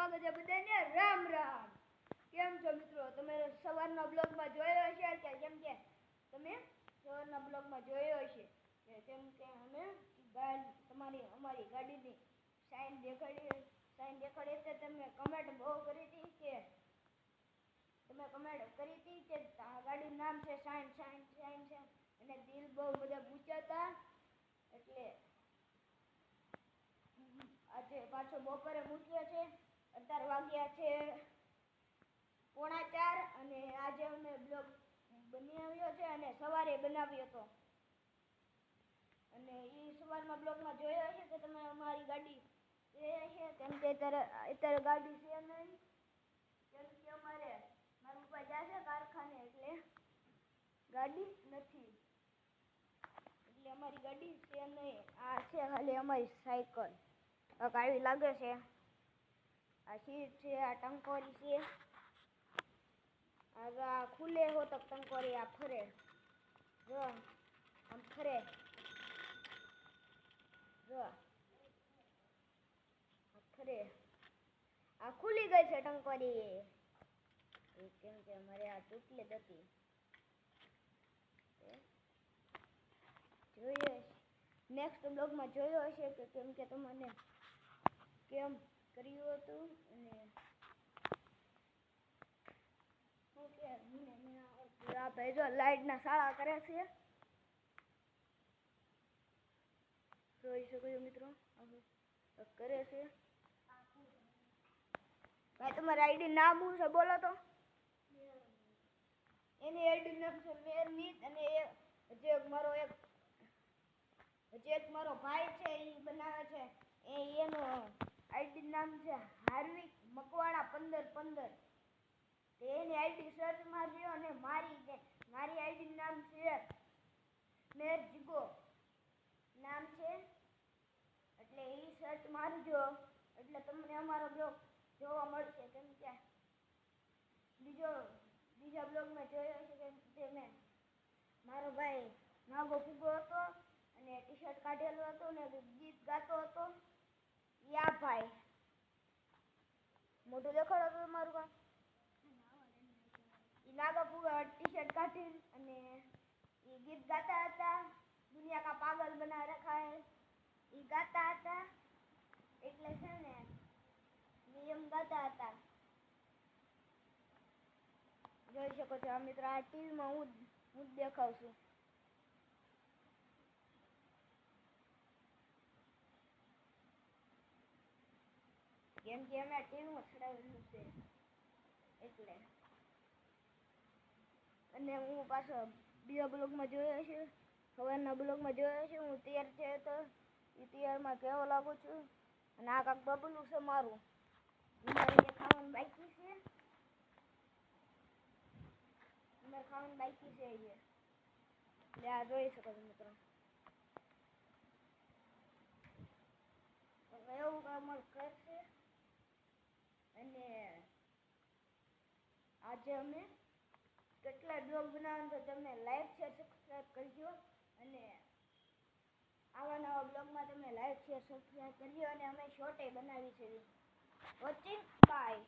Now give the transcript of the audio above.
સ્વાગત છે બધાને રામ રામ। કેમ છો મિત્રો? તમે સવારના બ્લોગમાં જોયો હશે કે કેમ કે તમે સવારના બ્લોગમાં જોયો હશે કે કેમ કે અમે અમારી ગાડીની સાઈન દેખાડી તે તમે કમેન્ટ બહુ કરી હતી કે આ ગાડીનું નામ છે સાઈન છે અને દિલ બહુ બધા પૂછ્યા હતા એટલે આજે પાછો બપોરે મૂક્યો છે। 18 વાગ્યા છે 3:45 અને આજે અમે બ્લોગ બનાવ્યો છે અને સવારે બનાવ્યો હતો અને એ સવારમાં બ્લોગમાં જોયો હશે કે તમે અમારી ગાડી છે કેમ કે અત્યારે ગાડી છે નહીં કેમ કે મારા પપ્પા જાય છે કારખાને એટલે ગાડી નથી એટલે અમારી ગાડી છે નહીં। આ છે ખાલી અમારી સાયકલ આવી લાગે છે। આ સીટ છે, આ ટંકોરી છે, આ ખુલે હો તો ટંકોરી આ ફરે જો આમ ફરે જો આ ફરે આ ખુલી ગઈ છે ટંકોરી કેમ કે અમારે આ તૂટલી જ હતી જોઈએ નેક્સ્ટ બ્લોગમાં જોયો હશે કે કેમ કે તમને કેમ કર્યું હતું અને આ ભાઈ જો લાઈટના શાળા કરે છે જોઈ શકો છો મિત્રો કરે છે। ભાઈ તમારી આઈડી નામ શું છે બોલો તો? એની આઈડી નામ છે મેરમીત અને એક મારો ભાઈ છે એ બનાવે છે એનું આઈડી નામ છે હાર્વિક મકવાણા 1515 એની આઈડી સર્ચ મારજો અને મારી આઈડી નામ છે મેરજીગો નામ છે એટલે એ સર્ચ મારજો એટલે તમને અમારો બ્લોગ જોવા મળશે કેમ કે બીજા બ્લોગમાં જોયો છે કે મેં મારો ભાઈ નાગો ફૂગો હતો અને ટી શર્ટ કાઢેલું હતું ને ગીત ગાતો હતો યા ભાઈ મોઢું દેખાડો તો તમારું કામ નાગા ફૂગા ટી શર્ટ કાઢી અને એ ગીત ગાતા હતા દુનિયા કા પાગલ બના રખા હે એ ગાતા હતા એટલે છે ને એમ ગાતા હતા જોઈ શકો છો આ મિત્રો આ ટીવીમાં હું જ દેખાઉં છું કેમ કે અમે ટીવીમાં ચડાવેલું છે એટલે અને હું પાછો બીજા બ્લોગમાં જોયો છે સવારના બ્લોગમાં જોયો છે હું તૈયાર છે તો એ તૈયારમાં કેવો લાગુ છું અને આ કાંક બબલું છે મારું મારે ખાવાનું બાકી છે એટલે આ જોઈ શકો છો મિત્રો એવું અમારું ઘર છે અને આજે અમે કેટલા બ્લોગ બનાવવાનું તો તમે લાઈક શેર સબસ્ક્રાઈબ કરજો અને આવા નવા બ્લોગમાં તમે લાઈક શેર સબસ્ક્રાઈબ કરજો અને અમે શોર્ટે બનાવી છે વોચિંગ બાય।